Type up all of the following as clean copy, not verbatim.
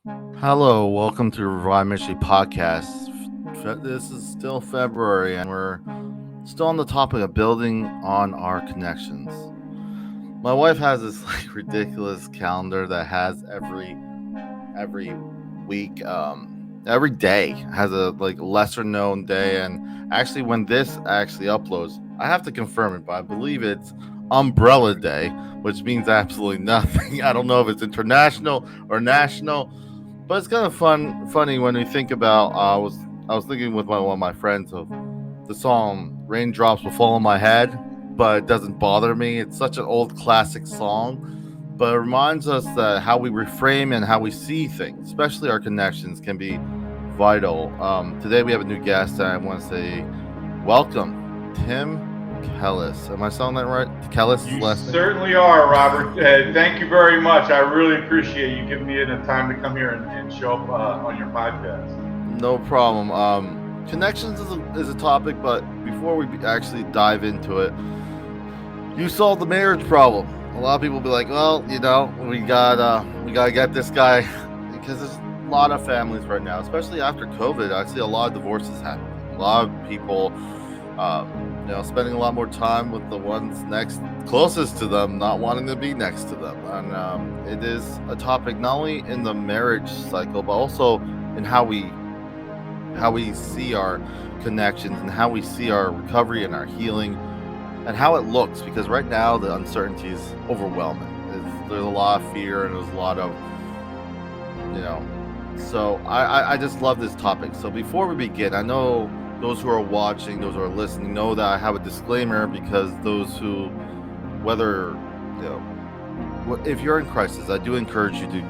Hello, welcome to Revive Ministries Podcast. This is still February, and we're still on the topic of building on our connections. My wife has this ridiculous calendar that has every week, every day has a lesser known day, and actually, when this actually uploads, I have to confirm it, but I believe it's Umbrella Day, which means absolutely nothing. I don't know if it's international or national. But it's kind of funny when we think about. I was thinking with one of my friends of the song "Raindrops Will Fall on My Head," but it doesn't bother me. It's such an old classic song, but it reminds us that how we reframe and how we see things, especially our connections, can be vital. Today we have a new guest, and I want to say welcome, Tim Kellis. Am I saying that right? Kellis is You last name. certainly are, Robert. Thank you very much. I really appreciate you giving me the time to come here and show up on your podcast. No problem. Connections is a topic, but before we actually dive into it, you solved the marriage problem. A lot of people be like, well, we gotta get this guy because there's a lot of families right now, especially after COVID. I see a lot of divorces happening. A lot of people, spending a lot more time with the ones closest to them, not wanting to be next to them, and it is a topic not only in the marriage cycle, but also in how we see our connections and how we see our recovery and our healing and how it looks, because right now the uncertainty is overwhelming. There's a lot of fear and there's a lot of so I just love this topic. So before we begin, I know those who are watching, those who are listening, know that I have a disclaimer, because those who, whether if you're in crisis, I do encourage you to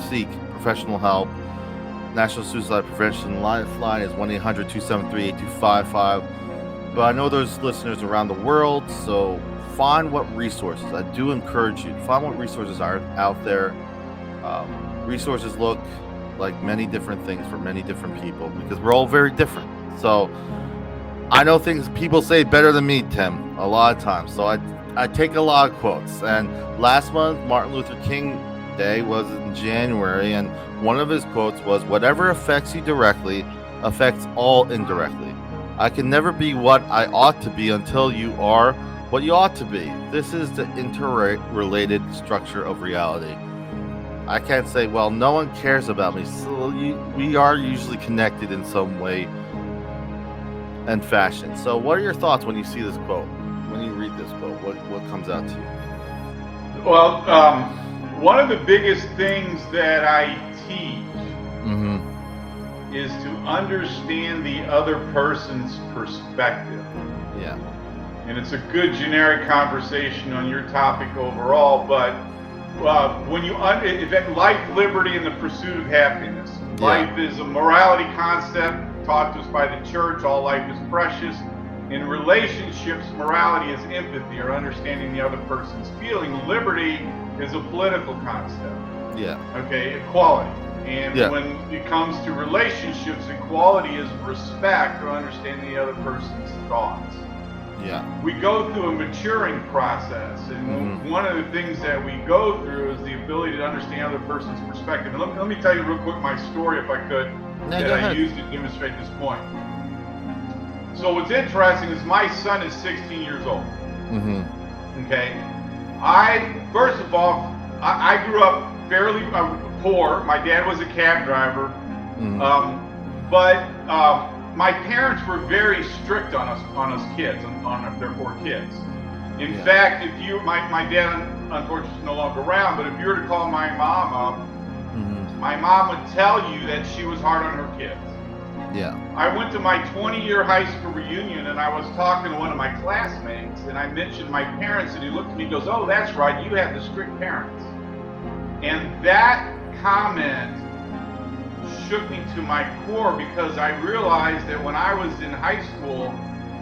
seek professional help. National Suicide Prevention Lifeline is 1-800-273-8255. But I know there's listeners around the world, so find what resources. I do encourage you to find what resources are out there. Resources look like many different things for many different people, because we're all very different. So I know things people say better than me, Tim, a lot of times. So I take a lot of quotes. And last month, Martin Luther King Day was in January, and one of his quotes was, "Whatever affects you directly affects all indirectly. I can never be what I ought to be until you are what you ought to be. This is the interrelated structure of reality." I can't say, well, no one cares about me. So we are usually connected in some way and fashion. So what are your thoughts when you see this quote? When you read this quote, what comes out to you? Well, one of the biggest things that I teach is to understand the other person's perspective. Yeah. And it's a good generic conversation on your topic overall, but when you life, liberty, and the pursuit of happiness. Yeah. Life is a morality concept taught to us by the church. All life is precious. In relationships, morality is empathy, or understanding the other person's feeling. Liberty is a political concept. Yeah. Okay, equality. And Yeah. when it comes to relationships, equality is respect, or understanding the other person's thoughts. Yeah. We go through a maturing process, and one of the things that we go through is the ability to understand the other person's perspective. And let me tell you real quick my story, if I could, that I used to demonstrate this point. So what's interesting is my son is 16 years old. Okay, first of all, I grew up fairly poor. My dad was a cab driver, but my parents were very strict on us kids, on their 4 kids. In fact, my dad unfortunately is no longer around, but if you were to call my mom up, my mom would tell you that she was hard on her kids. Yeah. I went to my 20-year high school reunion, and I was talking to one of my classmates, and I mentioned my parents, and he looked at me and goes, "Oh, that's right, you have the strict parents." And that comment shook me to my core, because I realized that when I was in high school,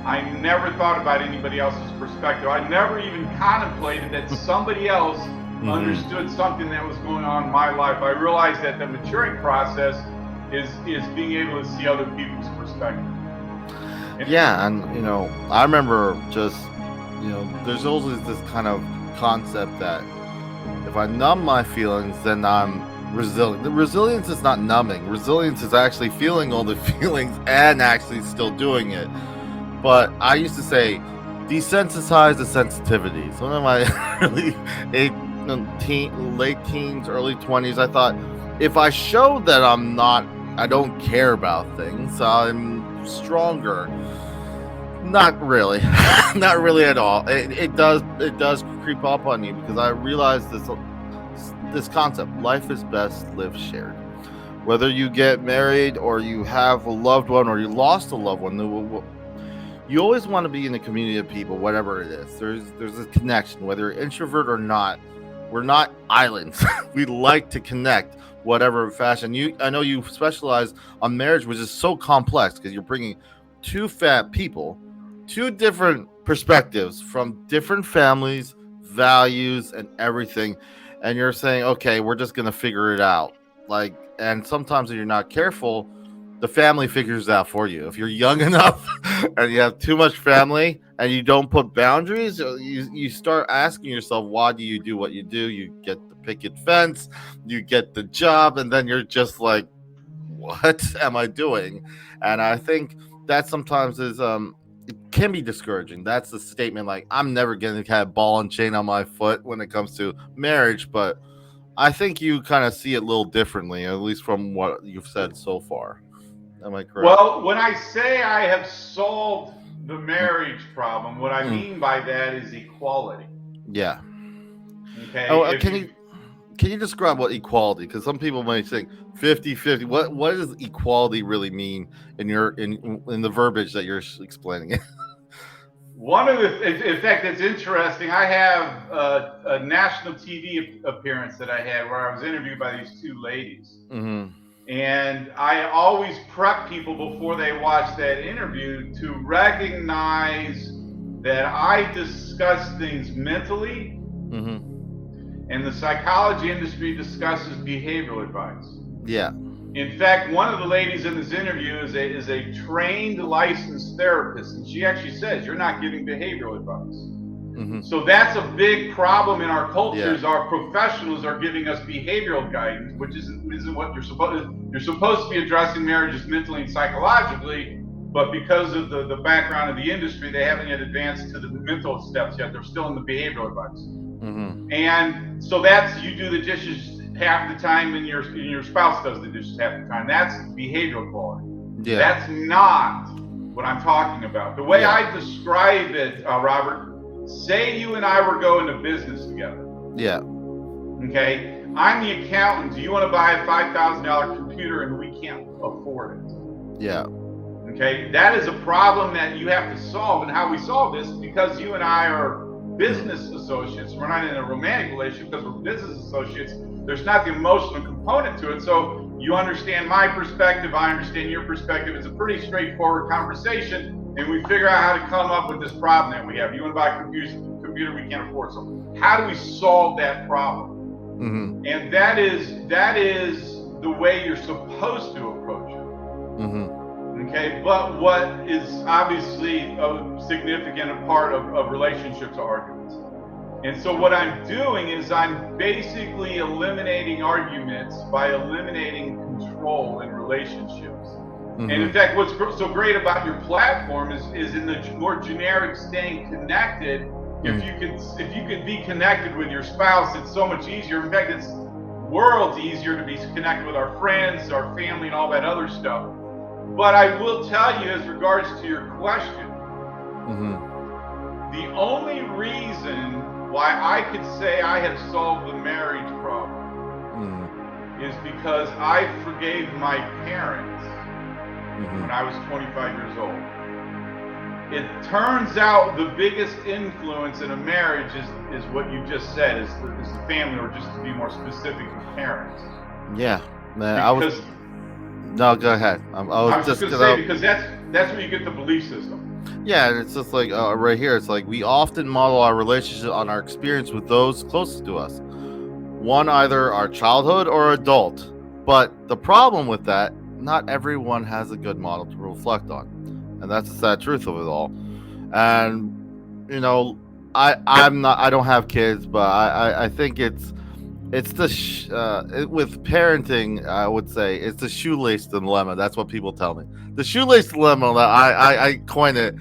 I never thought about anybody else's perspective. I never even contemplated that somebody else understood something that was going on in my life. I realized that the maturing process is being able to see other people's perspective. Yeah, and I remember just there's always this kind of concept that if I numb my feelings, then I'm resilient. The resilience is not numbing. Resilience is actually feeling all the feelings and actually still doing it. But I used to say, desensitize the sensitivity. So in my late teens, early 20s, I thought, if I show that I don't care about things, I'm stronger. Not really. Not really at all. It does creep up on you, because I realized this concept: life is best lived shared. Whether you get married or you have a loved one or you lost a loved one, you always want to be in a community of people, whatever it is. There's a connection, whether you're introvert or not. We're not islands. We like to connect, whatever fashion. I know you specialize on marriage, which is so complex, because you're bringing two people, two different perspectives from different families, values, and everything. And you're saying, okay, we're just going to figure it out. And sometimes if you're not careful, the family figures it out for you. If you're young enough and you have too much family and you don't put boundaries, you start asking yourself, why do you do what you do? You get the picket fence, you get the job, and then you're just like, what am I doing? And I think that sometimes it can be discouraging. That's the statement, like, I'm never going to have a ball and chain on my foot when it comes to marriage. But I think you kind of see it a little differently, at least from what you've said so far. Am I correct? Well, when I say I have solved the marriage problem, what I mean by that is equality. Yeah. Okay. Oh, can you describe what equality? Because some people might think 50-50. What does equality really mean in the verbiage that you're explaining? One of in fact, it's interesting. I have a national TV appearance that I had where I was interviewed by these two ladies. Mm-hmm. And I always prep people before they watch that interview to recognize that I discuss things mentally, and the psychology industry discusses behavioral advice. Yeah. In fact, one of the ladies in this interview is a trained licensed therapist, and she actually says, you're not giving behavioral advice. So that's a big problem in our cultures. Yeah. Our professionals are giving us behavioral guidance, which isn't what you're supposed to. You're supposed to be addressing marriages mentally and psychologically, but because of the background of the industry, they haven't yet advanced to the mental steps yet. They're still in the behavioral advice. And so that's, you do the dishes half the time and your spouse does the dishes half the time. That's behavioral quality. Yeah. That's not what I'm talking about. The way I describe it, Robert, say you and I were going to business together. Yeah. Okay. I'm the accountant. Do you want to buy a $5,000 computer and we can't afford it? Yeah. Okay. That is a problem that you have to solve. And how we solve this, because you and I are business associates. We're not in a romantic relationship because we're business associates. There's not the emotional component to it. So you understand my perspective. I understand your perspective. It's a pretty straightforward conversation. And we figure out how to come up with this problem that we have. You want to buy a computer we can't afford. So how do we solve that problem? And that is the way you're supposed to approach it. Okay, but what is obviously a significant part of relationships are arguments. And so what I'm doing is I'm basically eliminating arguments by eliminating control in relationships. And in fact, what's so great about your platform is in the more generic staying connected. If you can be connected with your spouse, it's so much easier. In fact, it's worlds easier to be connected with our friends, our family, and all that other stuff. But I will tell you, as regards to your question, the only reason why I could say I have solved the marriage problem is because I forgave my parents when I was 25 years old. It turns out the biggest influence in a marriage is what you just said, is the family, or just to be more specific, the parents. Yeah, man. No, go ahead. I was just going to say, because that's where you get the belief system. Yeah, and it's just like right here, it's like we often model our relationship on our experience with those closest to us. One, either our childhood or adult. But the problem with that, not everyone has a good model to reflect on, and that's the sad truth of it all. And I don't have kids, but I think it's it's the with parenting, I would say it's the shoelace dilemma. That's what people tell me. The shoelace dilemma that I coined it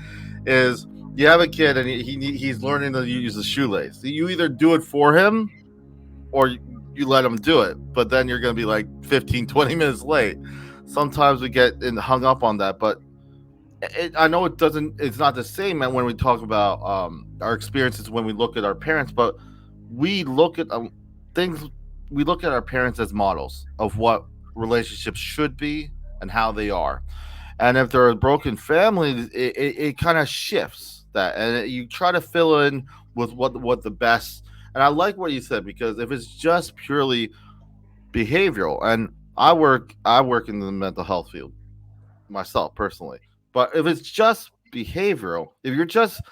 is you have a kid and he's learning to use the shoelace. You either do it for him or you let him do it, but then you're going to be like 15, 20 minutes late. Sometimes we get hung up on that, but I know it's not the same when we talk about our experiences when we look at our parents, but we look at things, we look at our parents as models of what relationships should be and how they are. And if they're a broken family, it kind of shifts that, and you try to fill in with what the best. And I like what you said, because if it's just purely behavioral, and I work in the mental health field myself personally, but if it's just behavioral, if you're just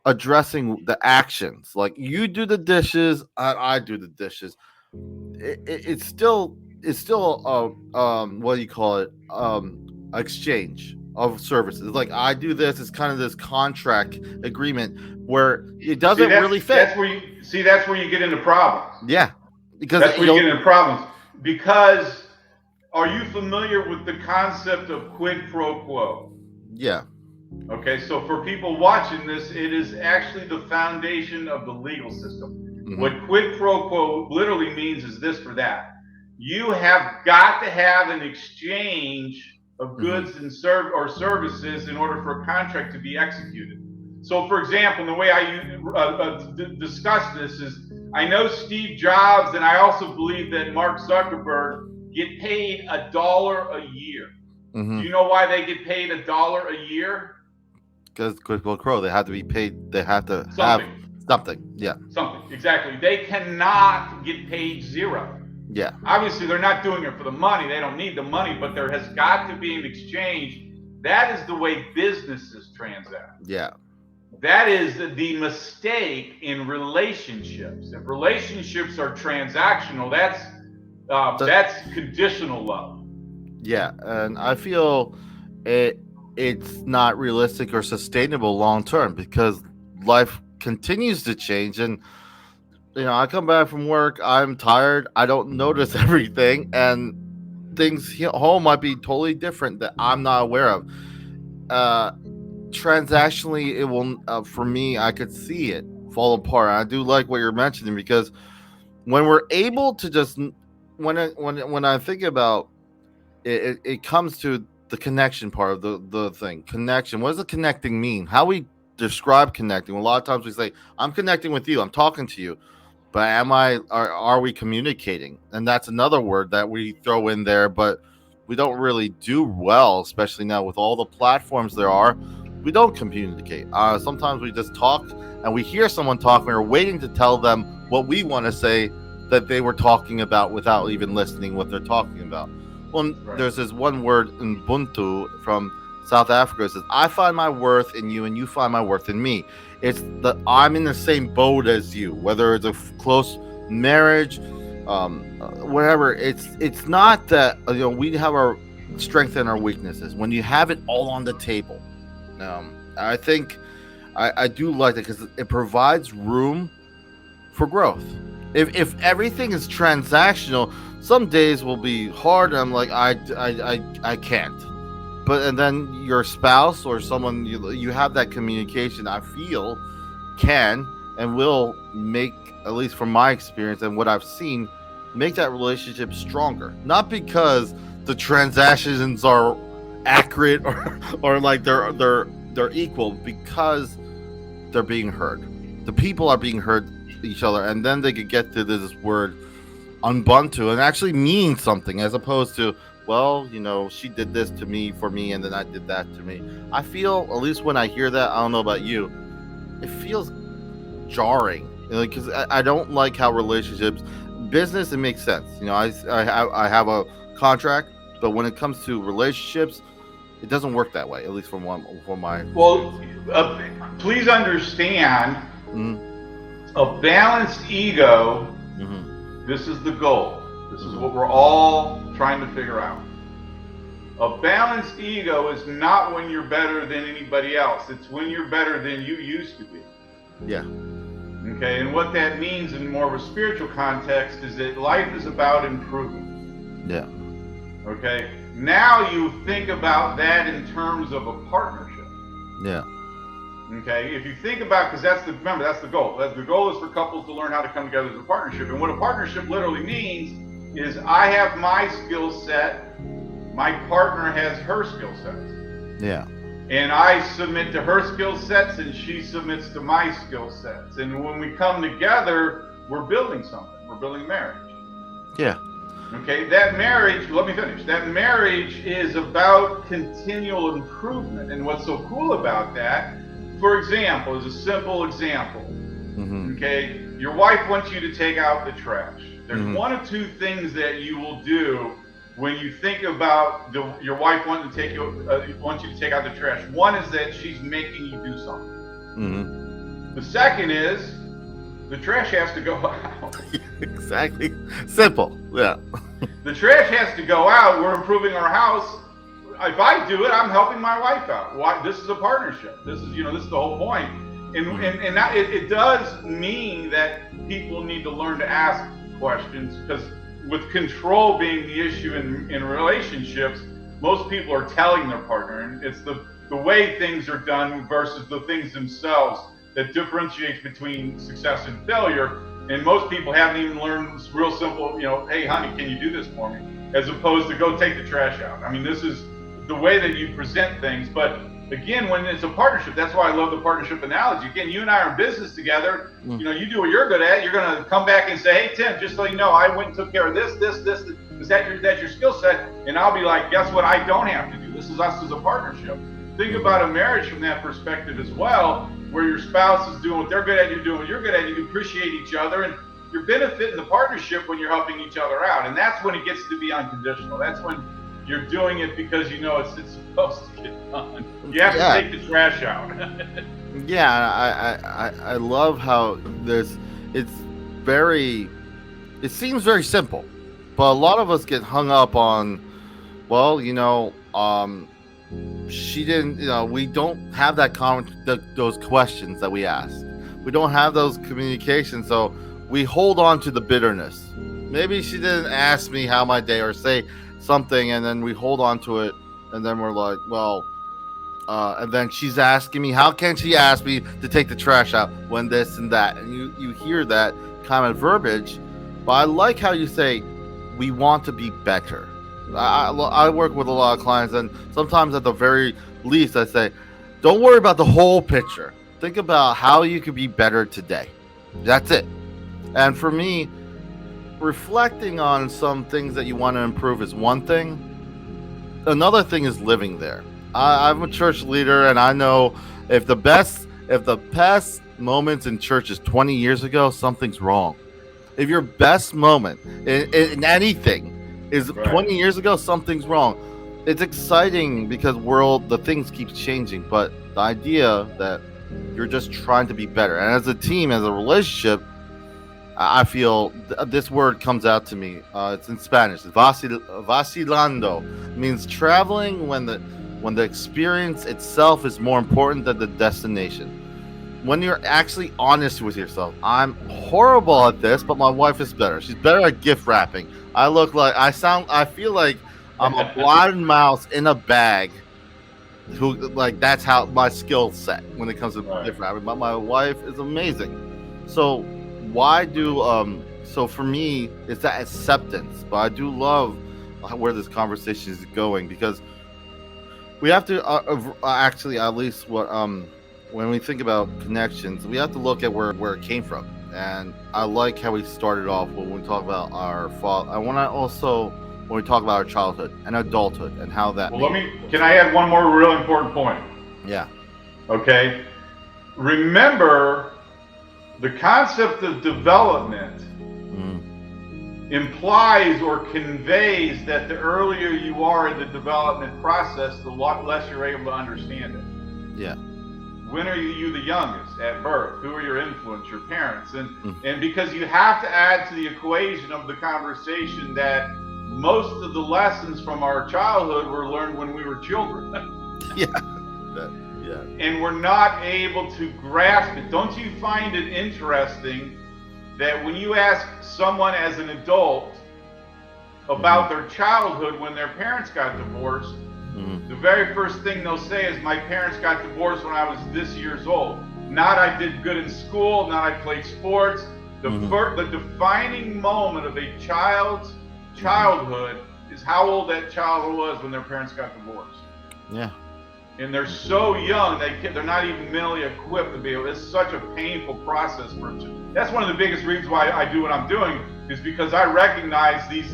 addressing the actions, like you do the dishes and I do the dishes, it's still what do you call it, exchange of services. It's like I do this. It's kind of this contract agreement where it doesn't really fit. That's where you get into problems. Yeah, because that's where you get into problems. Because are you familiar with the concept of quid pro quo? Yeah. Okay, so for people watching this, it is actually the foundation of the legal system. Mm-hmm. What quid pro quo literally means is this for that. You have got to have an exchange of goods and services in order for a contract to be executed. So, for example, the way I discuss this is, I know Steve Jobs, and I also believe that Mark Zuckerberg get paid $1 a year. Mm-hmm. Do you know why they get paid $1 a year? Because quid pro quo, they have to be paid. They have to have something. Yeah. Something, exactly. They cannot get paid zero. Yeah. Obviously, they're not doing it for the money. They don't need the money, but there has got to be an exchange. That is the way businesses transact. Yeah. That is the mistake in relationships. If relationships are transactional, that's conditional love. Yeah, and I feel it's not realistic or sustainable long term, because life continues to change. And I come back from work, I'm tired, I don't notice everything, and things home might be totally different that I'm not aware of. Transactionally, it will for me, I could see it fall apart. I do like what you're mentioning, because when we're able to just when I think about it, it comes to the connection part of the thing. Connection. What does the connecting mean? How we describe connecting? A lot of times we say, I'm connecting with you, I'm talking to you, but are we communicating? And that's another word that we throw in there, but we don't really do well, especially now with all the platforms there are. We don't communicate. Sometimes we just talk, and we hear someone talking, we're waiting to tell them what we want to say that they were talking about without even listening what they're talking about. Well, right. There's this one word, Ubuntu, from South Africa. It says, I find my worth in you and you find my worth in me. It's that I'm in the same boat as you, whether it's a close marriage, whatever. It's not that we have our strengths and our weaknesses. When you have it all on the table, I think I do like that, because it provides room for growth. If everything is transactional, some days will be hard, and I'm like, I can't. And then your spouse or someone you have that communication, I feel, can and will make, at least from my experience and what I've seen, make that relationship stronger. Not because the transactions are accurate or like they're equal, because they're being heard. The people are being heard each other, and then they could get to this word Ubuntu and actually mean something, as opposed to, well, she did this to me for me, and then I did that to me. I feel, at least when I hear that, I don't know about you, it feels jarring, because I don't like how relationships, business, it makes sense. I have a contract, but when it comes to relationships, it doesn't work that way, at least for my. Well, please understand, a balanced ego. Mm-hmm. This is the goal. This is what we're all trying to figure out. A balanced ego is not when you're better than anybody else. It's when you're better than you used to be. Yeah. Okay, and what that means in more of a spiritual context is that life is about improvement. Yeah. Okay, now you think about that in terms of a partnership. Yeah. Okay, if you think about, because remember, that's the goal. The goal is for couples to learn how to come together as a partnership. And what a partnership literally means is I have my skill set, my partner has her skill sets. Yeah. And I submit to her skill sets and she submits to my skill sets. And when we come together, we're building something. We're building a marriage. Yeah. Okay, that marriage, let me finish. That marriage is about continual improvement. And what's so cool about that, for example, is a simple example. Mm-hmm. Okay, your wife wants you to take out the trash. There's one of two things that you will do when you think about your wife wanting to wants you to take out the trash. One is that she's making you do something. Mm-hmm. The second is the trash has to go out. Exactly. Simple. Yeah. The trash has to go out. We're improving our house. If I do it, I'm helping my wife out. Why? This is a partnership. This is the whole point. And that, it does mean that people need to learn to ask questions, because with control being the issue in relationships, most people are telling their partner, and it's the way things are done versus the things themselves that differentiates between success and failure. And most people haven't even learned this real simple, hey honey, can you do this for me? As opposed to go take the trash out. I mean, this is the way that you present things. But again, when it's a partnership, that's why I love the partnership analogy. Again, you and I are in business together. You do what you're good at. You're going to come back and say, hey, Tim, just so you know, I went and took care of this. Is that's your skill set? And I'll be like, guess what? I don't have to do. This is us as a partnership. Think about a marriage from that perspective as well, where your spouse is doing what they're good at, you're doing what you're good at, you appreciate each other, and you're benefiting the partnership when you're helping each other out. And that's when it gets to be unconditional. That's when you're doing it because you know it's supposed to get done. You have to take the trash out. I love how it seems very simple, but a lot of us get hung up on, she didn't, we don't have those questions that we ask. We don't have those communications, so we hold on to the bitterness. Maybe she didn't ask me how my day or say something, and then we hold on to it, and then we're like, and then she's asking me, how can she ask me to take the trash out when this and that? And you hear that kind of verbiage, but I like how you say, we want to be better. I work with a lot of clients, and sometimes at the very least I say, don't worry about the whole picture. Think about how you could be better today. That's it. And for me, reflecting on some things that you want to improve is one thing. Another thing is living there. I'm a church leader, and I know if the best moments in church is 20 years ago, something's wrong. If your best moment in anything is 20 years ago, something's wrong. It's exciting because the things keep changing, but the idea that you're just trying to be better. And as a team, as a relationship, I feel this word comes out to me. It's in Spanish. Vacilando means traveling when the experience itself is more important than the destination. When you're actually honest with yourself. I'm horrible at this, but my wife is better. She's better at gift wrapping. I feel like I'm a blind mouse in a bag. That's how my skill set when it comes to gift wrapping. But my wife is amazing. So so for me, it's that acceptance. But I do love where this conversation is going, because we have to actually, at least when we think about connections, we have to look at where it came from. And I like how we started off when we talk about our father. I want to also, when we talk about our childhood and adulthood and how that. Well, can I add one more real important point? Yeah. Okay. Remember, the concept of development implies or conveys that the earlier you are in the development process, the less you're able to understand it. Yeah. When are you the youngest at birth? Who are your influence? Your parents. And because you have to add to the equation of the conversation that most of the lessons from our childhood were learned when we were children. Yeah. and we're not able to grasp it. Don't you find it interesting that when you ask someone as an adult about their childhood when their parents got divorced, the very first thing they'll say is, my parents got divorced when I was this years old. Not I did good in school, not I played sports. The defining moment of a child's childhood is how old that child was when their parents got divorced. Yeah. And they're so young, they're not even mentally equipped to be able. It's such a painful process for them. That's one of the biggest reasons why I do what I'm doing, is because I recognize these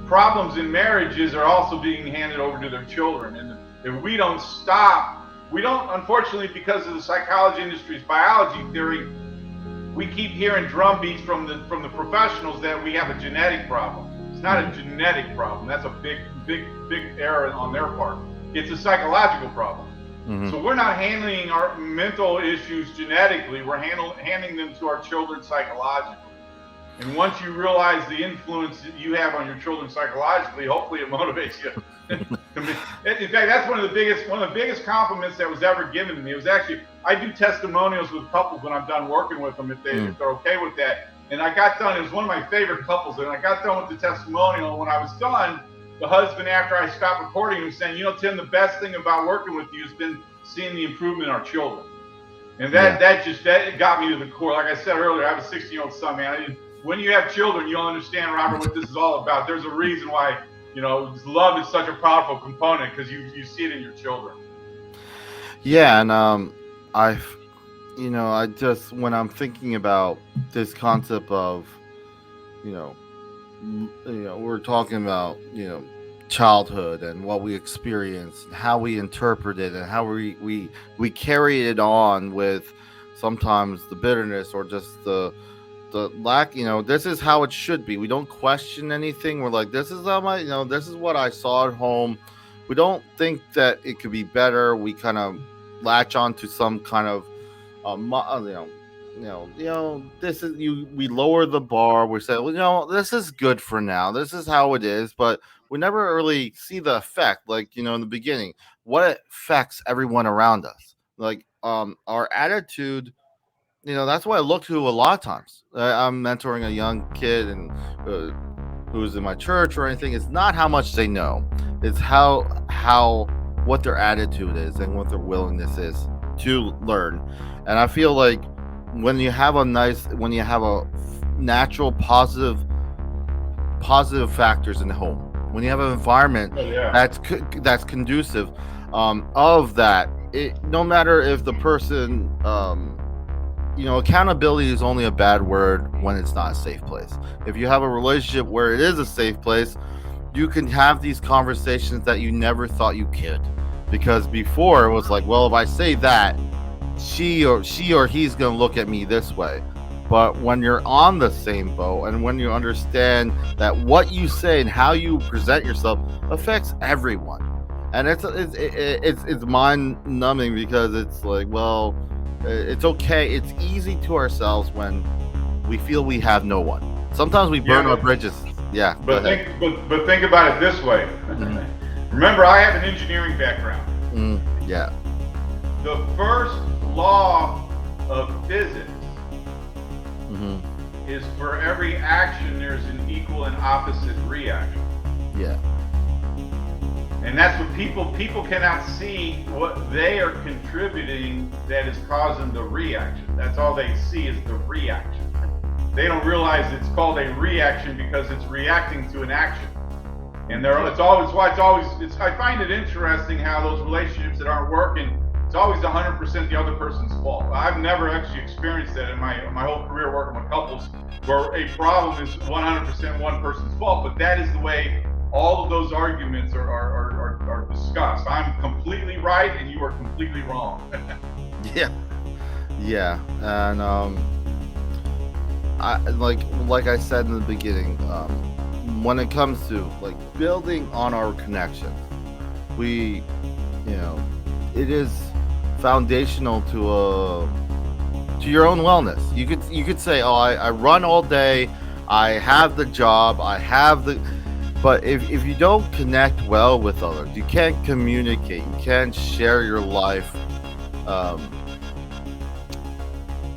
problems in marriages are also being handed over to their children. And if we don't stop, unfortunately, because of the psychology industry's biology theory, we keep hearing drumbeats from the professionals that we have a genetic problem. It's not a genetic problem. That's a big error on their part. It's a psychological problem. So we're not handling our mental issues genetically. We're handing them to our children psychologically. And once you realize the influence that you have on your children psychologically, hopefully it motivates you. In fact, that's one of the biggest compliments that was ever given to me. It was actually, I do testimonials with couples when I'm done working with them, if they're okay with that. And I got done, it was one of my favorite couples, and I got done with the testimonial. When I was done, the husband, after I stopped recording, was saying, Tim, the best thing about working with you has been seeing the improvement in our children. And that got me to the core. Like I said earlier, I have a 16-year-old son, man. When you have children, you'll understand, Robert, what this is all about. There's a reason why, love is such a powerful component, because you see it in your children. Yeah, and I just, when I'm thinking about this concept of, we're talking about, childhood and what we experience and how we interpret it and how we carry it on with sometimes the bitterness or just the lack. This is how it should be. We don't question anything. We're like, this is how this is what I saw at home. We don't think that it could be better. We kind of latch on to some kind of this is we lower the bar. We say, this is good for now. This is how it is, but we never really see the effect, like, in the beginning, what affects everyone around us. Like, our attitude, that's what I look to a lot of times. I'm mentoring a young kid and who's in my church or anything. It's not how much they know. It's what their attitude is and what their willingness is to learn. And I feel like when you have a natural positive factors in the home, when you have an environment that's conducive of that, no matter if the person, accountability is only a bad word when it's not a safe place. If you have a relationship where it is a safe place, you can have these conversations that you never thought you could, because before it was like, well, if I say that, she or he's going to look at me this way. But when you're on the same boat and when you understand that what you say and how you present yourself affects everyone, and it's mind-numbing, because it's like, well, it's okay. It's easy to ourselves when we feel we have no one. Sometimes we burn our bridges. Yeah. But think about it this way. Remember, I have an engineering background. Yeah. The first law of physics is, for every action, there's an equal and opposite reaction. Yeah. And that's what people cannot see, what they are contributing that is causing the reaction. That's all they see is the reaction. They don't realize it's called a reaction because it's reacting to an action. And I find it interesting how those relationships that aren't working, it's always 100% the other person's fault. I've never actually experienced that in my whole career working with couples, where a problem is 100% one person's fault, but that is the way all of those arguments are discussed. I'm completely right and you are completely wrong. Yeah. And I like I said in the beginning, when it comes to like building on our connection, it is foundational to your own wellness. You could say, oh, I run all day, I have the job, but if you don't connect well with others, you can't communicate, you can't share your life,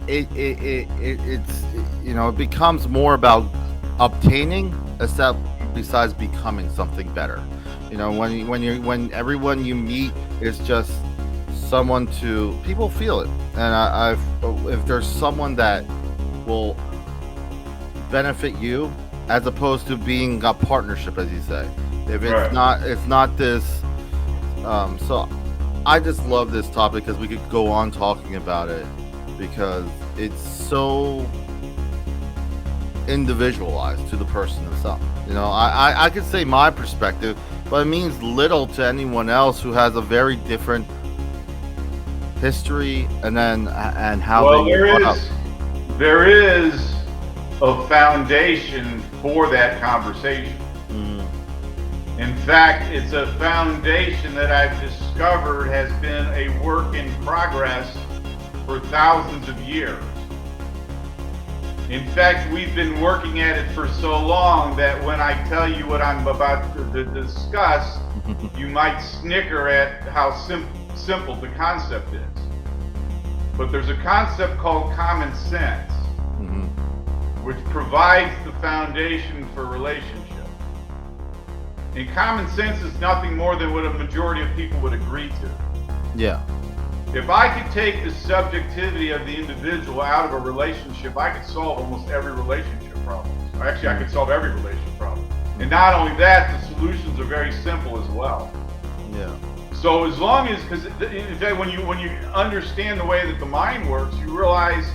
it's it becomes more about obtaining except besides becoming something better. When everyone you meet is just someone to people feel it, and if there's someone that will benefit you as opposed to being a partnership, as you say, if it's not this. So I just love this topic because we could go on talking about it because it's so individualized to the person himself. I could say my perspective, but it means little to anyone else who has a very different history and how there is a foundation for that conversation. In fact, it's a foundation that I've discovered has been a work in progress for thousands of years. In fact, we've been working at it for so long that when I tell you what I'm about to discuss, you might snicker at how simple the concept is. But there's a concept called common sense, which provides the foundation for relationship. And common sense is nothing more than what a majority of people would agree to. Yeah. If I could take the subjectivity of the individual out of a relationship, I could solve almost every relationship problem. Actually, I could solve every relationship problem. And not only that, the solutions are very simple as well. Yeah. So as long as, because in fact, when you understand the way that the mind works, you realize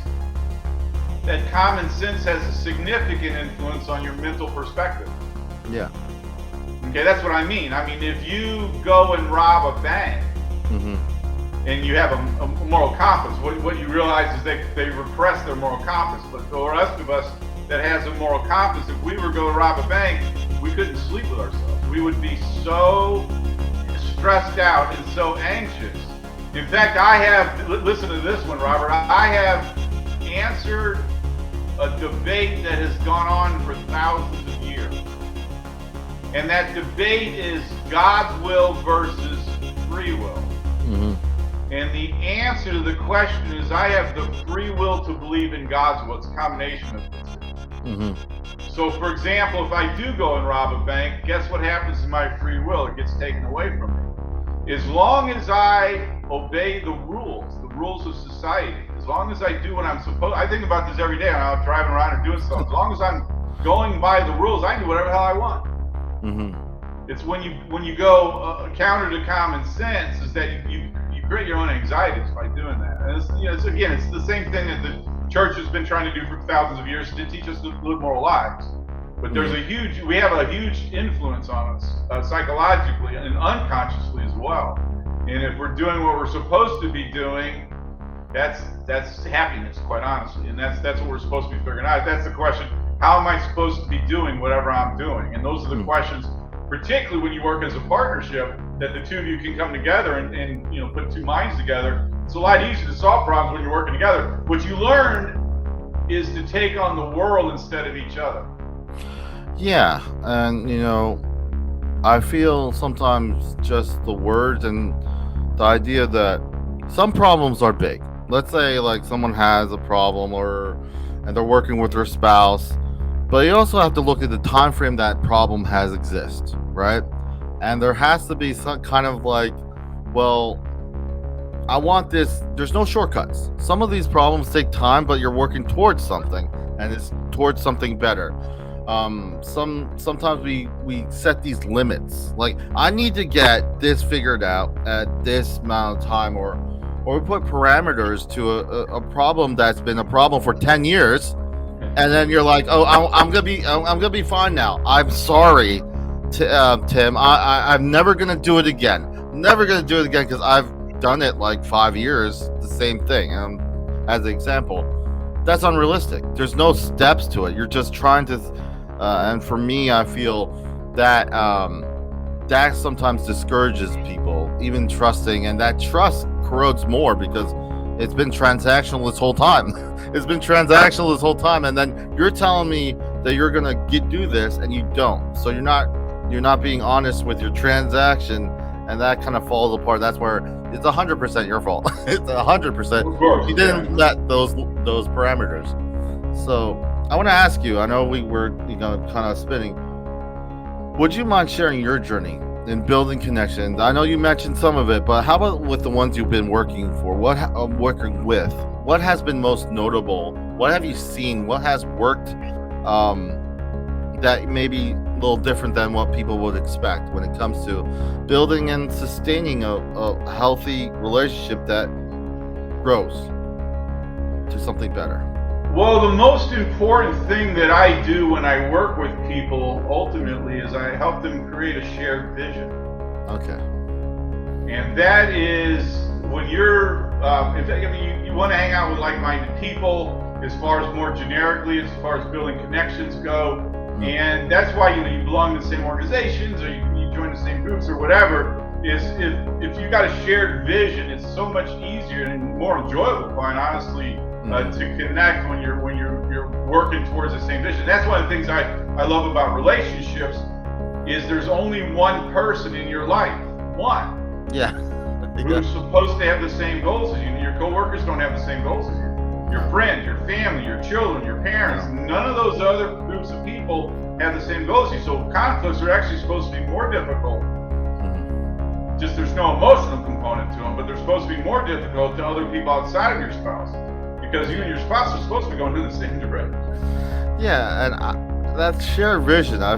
that common sense has a significant influence on your mental perspective. Yeah. Okay, that's what I mean. I mean, if you go and rob a bank and you have a moral compass, what you realize is they repress their moral compass. But for the rest of us that has a moral compass, if we were going to rob a bank, we couldn't sleep with ourselves. We would be so stressed out and so anxious. In fact, listen to this one, Robert. I have answered a debate that has gone on for thousands of years. And that debate is God's will versus free will. And the answer to the question is I have the free will to believe in God's will. It's a combination of this. So, for example, if I do go and rob a bank, guess what happens to my free will? It gets taken away from me. As long as I obey the rules of society, as long as I do what I'm supposed to, I think about this every day. I'm driving around and doing stuff. As long as I'm going by the rules, I can do whatever the hell I want. It's when you go counter to common sense is that you create your own anxieties by doing that. And it's the same thing that the church has been trying to do for thousands of years to teach us to live moral lives. But we have a huge influence on us psychologically and unconsciously as well. And if we're doing what we're supposed to be doing, that's happiness, quite honestly. And that's what we're supposed to be figuring out. That's the question. How am I supposed to be doing whatever I'm doing? And those are the questions, particularly when you work as a partnership, that the two of you can come together and put two minds together. It's a lot easier to solve problems when you're working together. What you learn is to take on the world instead of each other. Yeah, and I feel sometimes just the words and the idea that some problems are big. Let's say like someone has a problem and they're working with their spouse, but you also have to look at the time frame that problem has exist, right? And there has to be some kind of like, well, I want this. There's no shortcuts. Some of these problems take time, but you're working towards something, and it's towards something better. Sometimes we set these limits. Like, I need to get this figured out at this amount of time, or we put parameters to a problem that's been a problem for 10 years, and then you're like, oh, I'm gonna be fine now. I'm sorry, Tim. I'm never gonna do it again. Never gonna do it again because I've done it like 5 years, the same thing. As an example, that's unrealistic. There's no steps to it. You're just trying to, and for me, I feel that that sometimes discourages people, even trusting, and that trust corrodes more because it's been transactional this whole time. It's been transactional this whole time, and then you're telling me that you're gonna do this, and you don't. So you're not being honest with your transaction, and that kind of falls apart. That's where it's 100% your fault. It's 100%. Of course, You didn't let those parameters. So I want to ask you. I know we were kind of spinning. Would you mind sharing your journey in building connections? I know you mentioned some of it, but how about with the ones you've been working for? Working with? What has been most notable? What have you seen? What has worked that may be a little different than what people would expect when it comes to building and sustaining a healthy relationship that grows to something better? Well, the most important thing that I do when I work with people ultimately is I help them create a shared vision. Okay. And that is when you're, you want to hang out with like-minded people as far as more generically, as far as building connections go. And that's why you belong to the same organizations or you join the same groups or whatever. Is if you got a shared vision, it's so much easier and more enjoyable, quite honestly, to connect when you're working towards the same vision. That's one of the things I love about relationships is there's only one person in your life, one. Yeah. Who's supposed to have the same goals as you. Your coworkers don't have the same goals as you. Your friends, your family, your children, your parents, none of those other groups of people have the same goals as you. So conflicts are actually supposed to be more difficult. Just there's no emotional component to them, but they're supposed to be more difficult to other people outside of your spouse. Because you and your spouse are supposed to be going in the same direction. Yeah, and that shared vision, I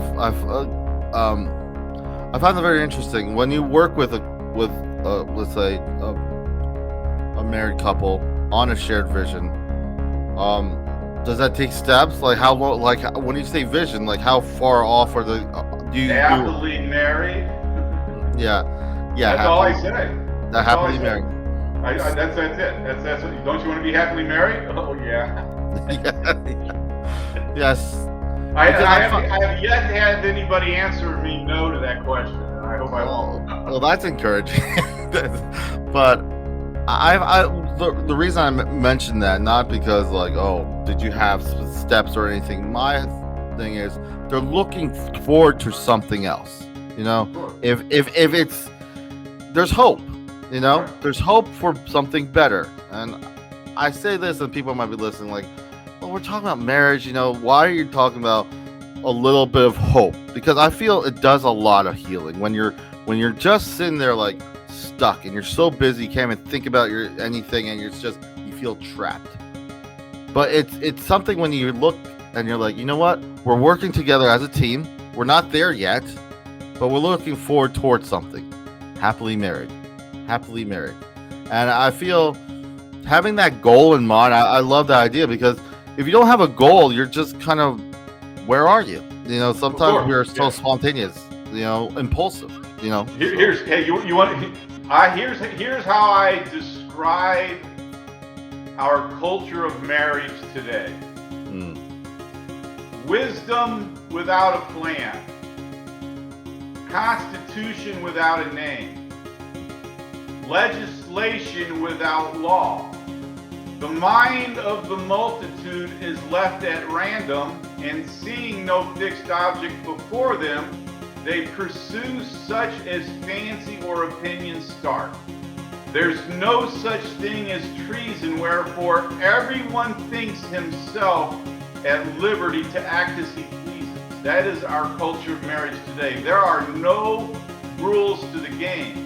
find it very interesting. When you work with let's say a married couple on a shared vision, does that take steps? Like how long? Like when you say vision, like how far off are the? Do you happily married? Yeah. That's all I say. Happily married. That's it. That's what. Don't you want to be happily married? Oh yeah. Yes. I have yet to have anybody answer me no to that question. And I hope I won't. Well, that's encouraging. But the reason I mentioned that, not because like, oh, did you have steps or anything? My thing is they're looking forward to something else. If it's there's hope. There's hope for something better. And I say this and people might be listening like, well, we're talking about marriage, why are you talking about a little bit of hope? Because I feel it does a lot of healing when you're just sitting there like stuck and you're so busy, you can't even think about anything, and you feel trapped. But it's something when you look and you're like, you know what? We're working together as a team. We're not there yet, but we're looking forward towards something. Happily married. And I feel having that goal in mind, I love that idea, because if you don't have a goal, you're just kind of, where are you? Sometimes we're so spontaneous, impulsive, Here's how I describe our culture of marriage today. Wisdom without a plan. Constitution without a name. Legislation without law. The mind of the multitude is left at random, and seeing no fixed object before them, they pursue such as fancy or opinion start. There's no such thing as treason, wherefore everyone thinks himself at liberty to act as he pleases. That is our culture of marriage today. There are no rules to the game.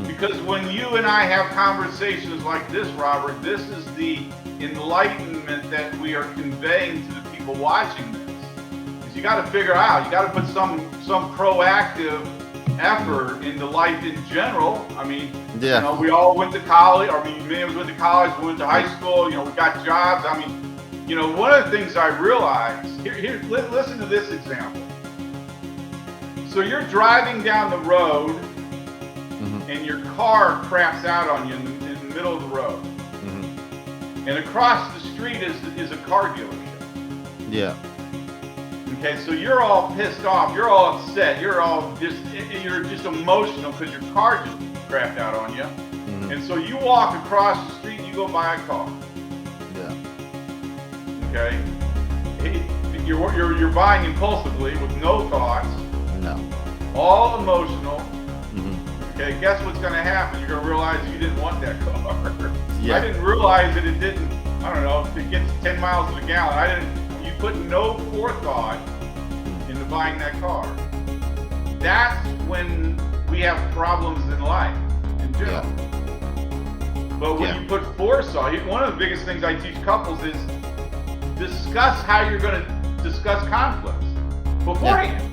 Because when you and I have conversations like this, Robert, this is the enlightenment that we are conveying to the people watching this. Because you got to figure out, you got to put some proactive effort into life in general. I mean, we all went to college. Many of us went to college. We went to high school. We got jobs. I mean, one of the things I realized here. Listen to this example. So you're driving down the road. And your car craps out on you in the middle of the road. And across the street is a car dealership. Yeah. Okay, so you're all pissed off, you're all upset, you're just emotional because your car just crapped out on you. And so you walk across the street and you go buy a car. Yeah. Okay? You're buying impulsively with no thoughts. No. All emotional. Okay, guess what's going to happen? You're going to realize you didn't want that car. Yeah. I didn't realize that it didn't, I don't know, if it gets 10 miles to the gallon. You put no forethought into buying that car. That's when we have problems in life, in general. Yeah. But when you put foresight, one of the biggest things I teach couples is discuss how you're going to discuss conflicts beforehand.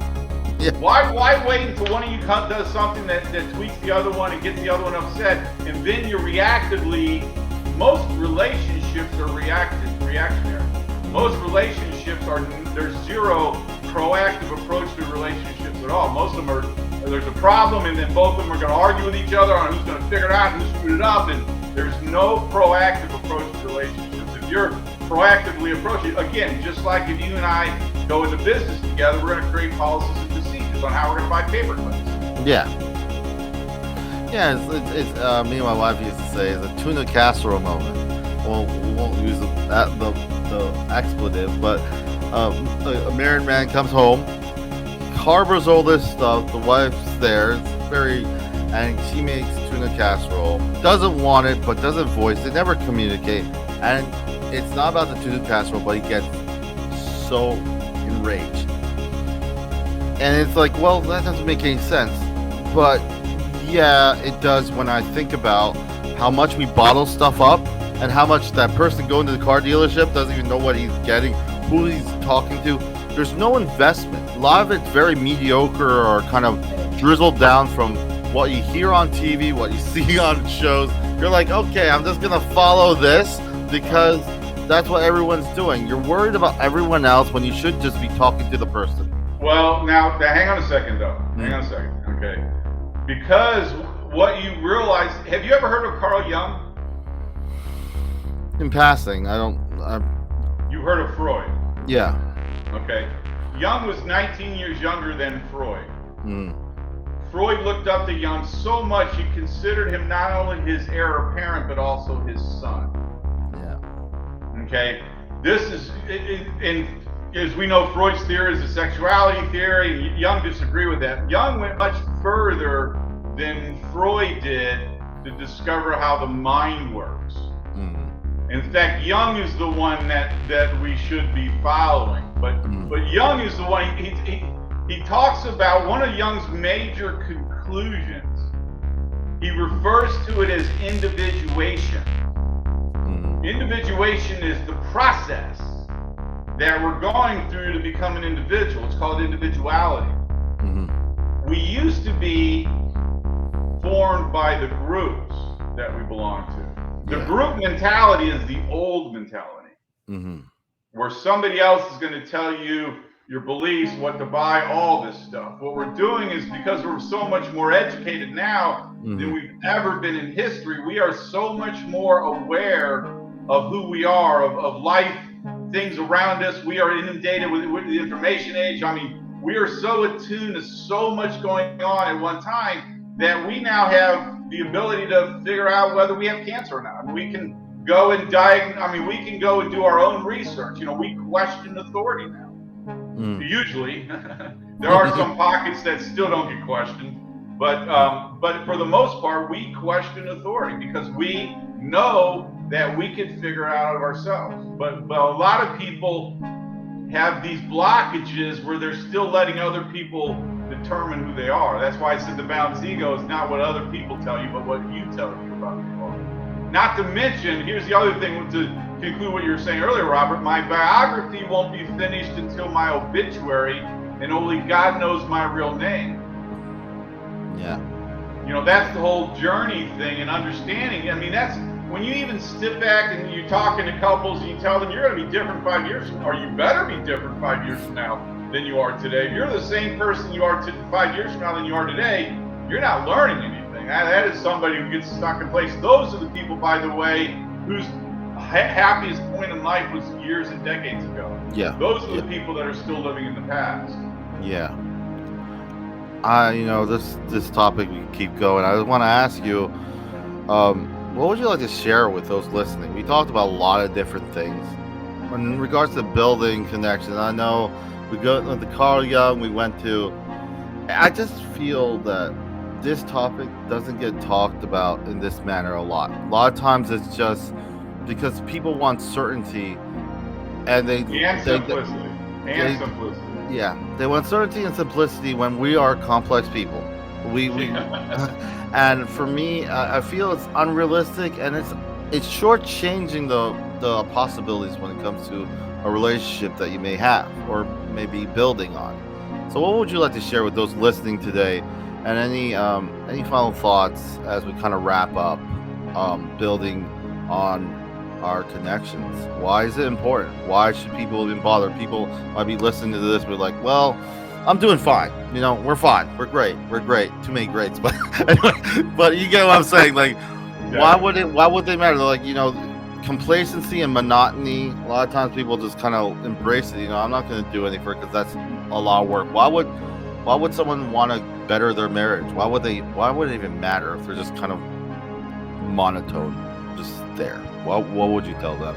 Yeah. Why wait until one of you does something that tweaks the other one and gets the other one upset, and then you're reactively, most relationships are reactionary. Most relationships there's zero proactive approach to relationships at all. Most of them are, there's a problem and then both of them are going to argue with each other on who's going to figure it out and who screwed it up, and there's no proactive approach to relationships. If you're proactively approaching, again, just like if you and I go into business together, we're going to create policies and procedures on how we're going to buy paper clips. Yeah. Yeah, it's me and my wife used to say it's a tuna casserole moment. Well, we won't use the expletive, but a married man comes home, harbors all this stuff, the wife's there, and she makes tuna casserole, doesn't want it, but doesn't voice it, never communicate, and it's not about the tuna casserole, but he gets so enraged. And it's like, well, that doesn't make any sense. But yeah, it does when I think about how much we bottle stuff up and how much that person going to the car dealership doesn't even know what he's getting, who he's talking to. There's no investment. A lot of it's very mediocre or kind of drizzled down from what you hear on TV, what you see on shows. You're like, okay, I'm just going to follow this because that's what everyone's doing. You're worried about everyone else when you should just be talking to the person. Well, now hang on a second, though. Hang on a second, okay? Because what you realize, have you ever heard of Carl Jung? In passing, You heard of Freud? Yeah. Okay. Jung was 19 years younger than Freud. Mm. Freud looked up to Jung so much he considered him not only his heir apparent, but also his son. Yeah. Okay? This is, as we know, Freud's theory is a sexuality theory. Jung disagreed with that. Jung went much further than Freud did to discover how the mind works. Mm. In fact, Jung is the one that we should be following. But Jung is the one, he talks about one of Jung's major conclusions. He refers to it as individuation. Mm. Individuation is the process that we're going through to become an individual. It's called individuality. Mm-hmm. We used to be formed by the groups that we belong to. The group mentality is the old mentality, where somebody else is going to tell you your beliefs, what to buy, all this stuff. What we're doing is, because we're so much more educated now than we've ever been in history, we are so much more aware of who we are, of life, things around us. We are inundated with the information age. I mean, we are so attuned to so much going on at one time that we now have the ability to figure out whether we have cancer or not. We can go and we can go and do our own research. You know, we question authority now. Usually, there are some pockets that still don't get questioned, but for the most part, we question authority because we know that we can figure it out of ourselves. But a lot of people have these blockages where they're still letting other people determine who they are. That's why I said the balanced ego is not what other people tell you, but what you tell you about who you are. Not to mention, here's the other thing to conclude what you were saying earlier, Robert. My biography won't be finished until my obituary, and only God knows my real name. Yeah. You know, that's the whole journey thing and understanding. I mean, that's when you even step back and you're talking to couples and you tell them you're going to be different 5 years from now, or you better be different 5 years from now than you are today. If you're the same person you are 5 years from now than you are today, you're not learning anything. That is somebody who gets stuck in place. Those are the people, by the way, whose happiest point in life was years and decades ago. Yeah. Those are the people that are still living in the past. Yeah. This topic, we can keep going. I want to ask you, what would you like to share with those listening? We talked about a lot of different things. In regards to building connections, I know we go with the Carl Jung, I just feel that this topic doesn't get talked about in this manner a lot. A lot of times it's just because people want certainty, and simplicity. Yeah, they want certainty and simplicity when we are complex people. We and for me, I feel it's unrealistic, and it's shortchanging the possibilities when it comes to a relationship that you may have or maybe building on. So, what would you like to share with those listening today, and any final thoughts as we kind of wrap up, building on our connections? Why is it important? Why should people even bother? People might be listening to this, but like, well, I'm doing fine. We're fine. We're great. Too many greats, but but you get what I'm saying. Like, why would they matter? Like, complacency and monotony. A lot of times people just kind of embrace it. I'm not going to do anything because that's a lot of work. Why would someone want to better their marriage? Why would it even matter if they're just kind of monotone, just there? What would you tell them,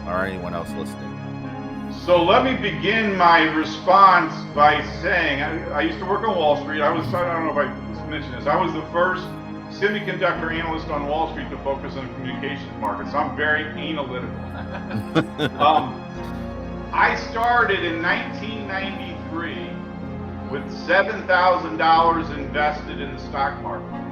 or anyone else listening? So let me begin my response by saying I used to work on Wall Street. I don't know if I mentioned this. I was the first semiconductor analyst on Wall Street to focus on the communications market. So I'm very analytical. I started in 1993 with $7,000 invested in the stock market.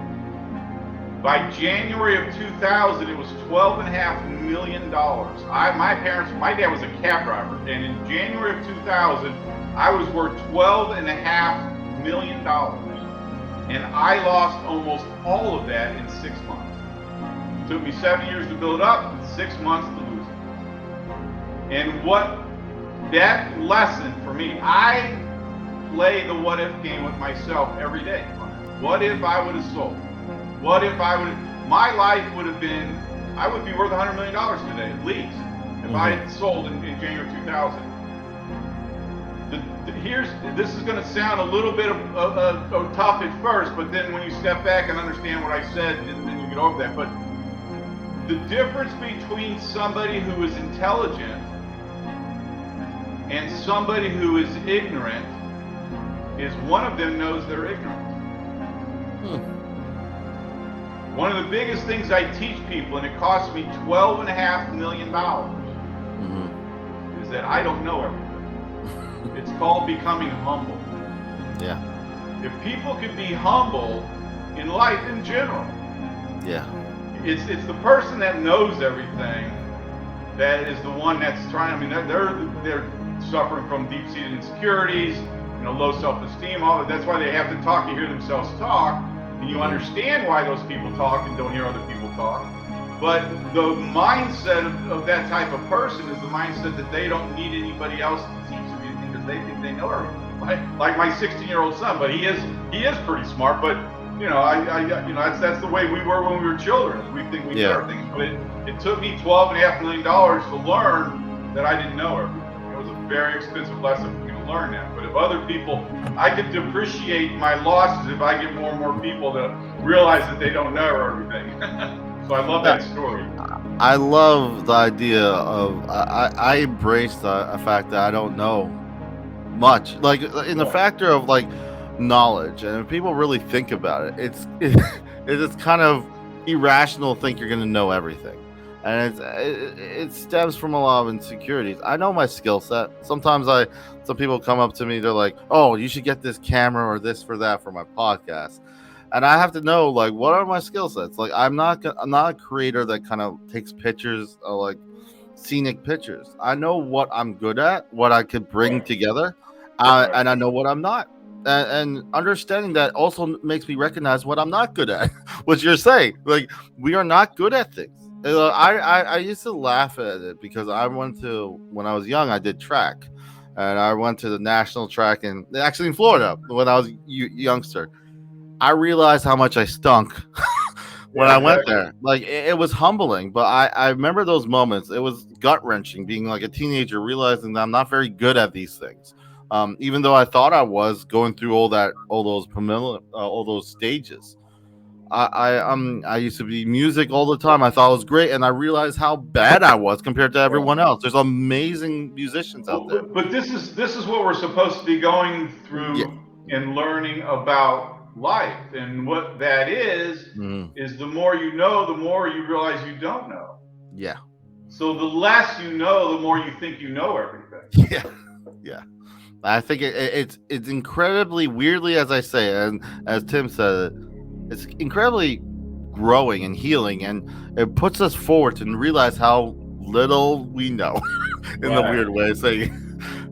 By January of 2000, it was $12.5 million. My dad was a cab driver, and in January of 2000, I was worth $12.5 million. And I lost almost all of that in 6 months. It took me 7 years to build up, 6 months to lose it. And what that lesson for me, I play the what if game with myself every day. What if I would have sold? What if my life would have been, I would be worth $100 million today, at least, if I had sold in January 2000. This is going to sound a little bit of tough at first, but then when you step back and understand what I said, then you get over that. But the difference between somebody who is intelligent and somebody who is ignorant is one of them knows they're ignorant. One of the biggest things I teach people, and it costs me $12.5 million, is that I don't know everything. It's called becoming humble. Yeah. If people could be humble in life in general, it's the person that knows everything that is the one that's trying. I mean, they're suffering from deep-seated insecurities, low self-esteem. All that. That's why they have to talk. You hear themselves talk. And you understand why those people talk and don't hear other people talk. But the mindset of that type of person is the mindset that they don't need anybody else to teach them anything because they think they know everything. Like my 16-year-old son, but he is pretty smart. But that's the way we were when we were children. We think we know everything. But it took me $12.5 million to learn that I didn't know everything. It was a very expensive lesson for me to learn that. But if other people, I could depreciate my losses if I get more and more people to realize that they don't know everything. So I love that story. I love the idea of I embrace the fact that I don't know much, like in the factor of like knowledge, and if people really think about it, it's kind of irrational to think you're going to know everything, and it stems from a lot of insecurities. I know my skill set. Sometimes some people come up to me, they're like, oh, you should get this camera or this for that for my podcast. And I have to know, like, what are my skill sets? Like, I'm not a creator that kind of takes pictures, like scenic pictures. I know what I'm good at, what I could bring together, and I know what I'm not. And understanding that also makes me recognize what I'm not good at. What you're saying, like, we are not good at things. I used to laugh at it because when I was young, I did track, and I went to the national track in Florida when I was a youngster. I realized how much I stunk when I went there. Like, it was humbling, but I remember those moments. It was gut-wrenching being like a teenager, realizing that I'm not very good at these things. Even though I thought I was going through all those stages. I used to be music all the time. I thought it was great, and I realized how bad I was compared to everyone else. There's amazing musicians out there. But this is what we're supposed to be going through and learning about life. And what that is the more you know, the more you realize you don't know. Yeah. So the less you know, the more you think you know everything. Yeah. Yeah. I think it's incredibly, weirdly, as I say, and as Tim said, it's incredibly growing and healing, and it puts us forward to realize how little we know in the weird way.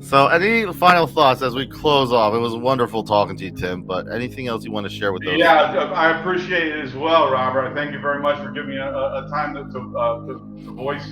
So, any final thoughts as we close off? It was wonderful talking to you, Tim, but anything else you want to share with those? Yeah, I appreciate it as well, Robert. Thank you very much for giving me a time to voice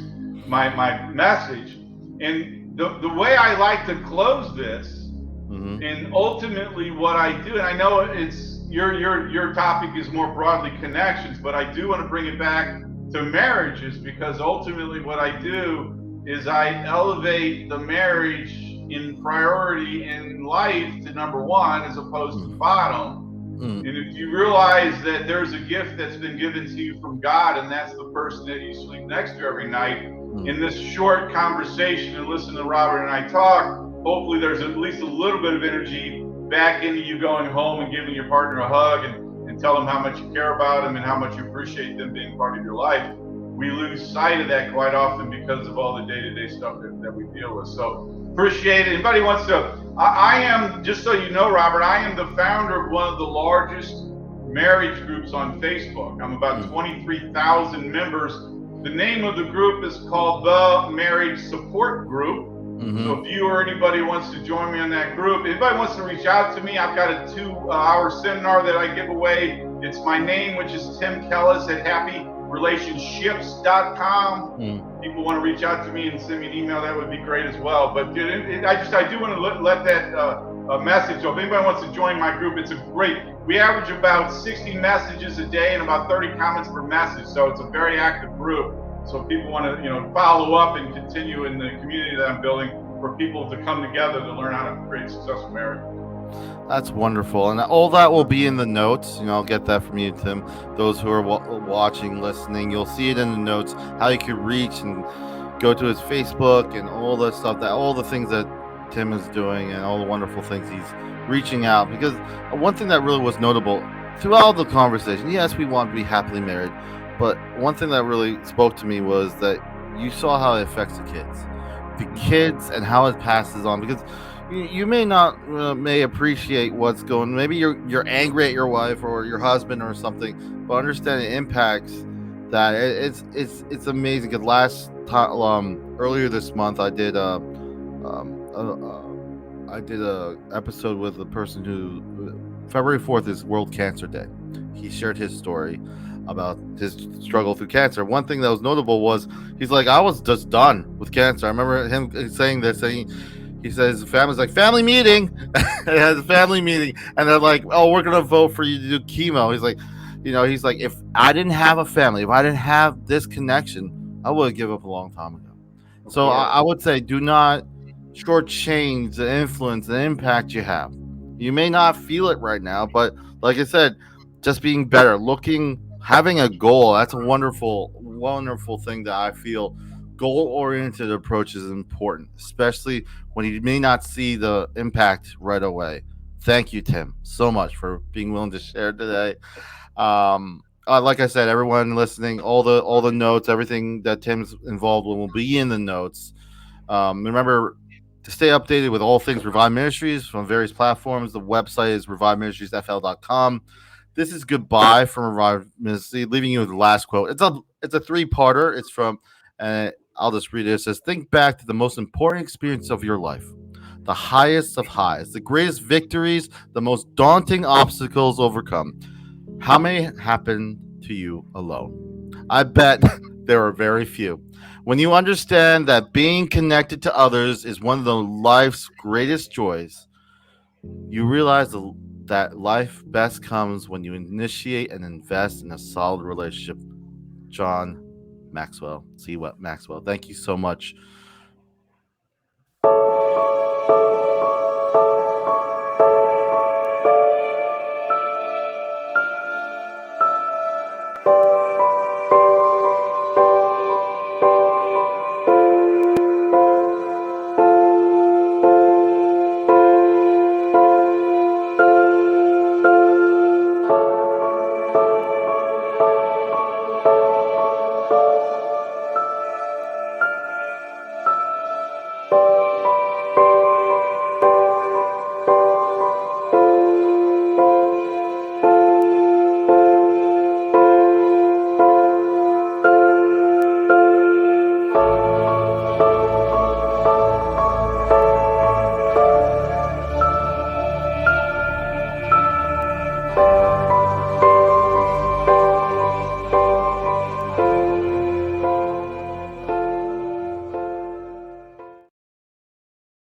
my message. And the way I like to close this, and ultimately what I do, and I know it's your topic is more broadly connections, but I do want to bring it back to marriages, because ultimately what I do is I elevate the marriage in priority in life to number one as opposed to bottom. And if you realize that there's a gift that's been given to you from God, and that's the person that you sleep next to every night, in this short conversation and listen to Robert and I talk, hopefully there's at least a little bit of energy back into you going home and giving your partner a hug and tell them how much you care about them and how much you appreciate them being part of your life. We lose sight of that quite often because of all the day-to-day stuff that we deal with. So appreciate it. Anybody wants to, I am, just so you know, Robert, I am the founder of one of the largest marriage groups on Facebook. I'm about 23,000 members. The name of the group is called the Marriage Support Group. So if you or anybody wants to join me on that group, if anybody wants to reach out to me, I've got a 2-hour seminar that I give away. It's my name, which is Tim Kellis at happyrelationships.com. People want to reach out to me and send me an email, that would be great as well. But I do want to let that message. So if anybody wants to join my group, it's we average about 60 messages a day and about 30 comments per message. So it's a very active group. So if people want to, follow up and continue in the community that I'm building for people to come together to learn how to create a successful marriage. That's wonderful. And all that will be in the notes. I'll get that from you, Tim. Those who are watching, listening, you'll see it in the notes, how you can reach and go to his Facebook and all the stuff, all the things that Tim is doing and all the wonderful things he's reaching out. Because one thing that really was notable throughout the conversation, yes, we want to be happily married, but one thing that really spoke to me was that you saw how it affects the kids and how it passes on. Because you may not may appreciate what's going. Maybe you're angry at your wife or your husband or something, but understand it impacts that. It's amazing. Because last time, earlier this month, I did a episode with a person who February 4th is World Cancer Day. He shared his story about his struggle through cancer. One thing that was notable was he's like, I was just done with cancer. I remember him saying this, and he says, family's like, family meeting. It has a family meeting, and they're like, oh, we're gonna vote for you to do chemo. He's like, if I didn't have a family, if I didn't have this connection, I would have given up a long time ago. So I would say, do not shortchange the influence and impact you have. You may not feel it right now, but like I said, just being better, having a goal, that's a wonderful, wonderful thing that I feel. Goal-oriented approach is important, especially when you may not see the impact right away. Thank you, Tim, so much for being willing to share today. Like I said, everyone listening, all the notes, everything that Tim's involved with will be in the notes. Remember to stay updated with all things Revive Ministries from various platforms. The website is reviveministriesfl.com. This is goodbye from Revive Ministries, leaving you with the last quote. It's a 3-parter. It's from, I'll just read it. It says, think back to the most important experience of your life, the highest of highs, the greatest victories, the most daunting obstacles overcome. How many happened to you alone? I bet there are very few. When you understand that being connected to others is one of life's greatest joys, you realize that life best comes when you initiate and invest in a solid relationship. John Maxwell. Thank you so much.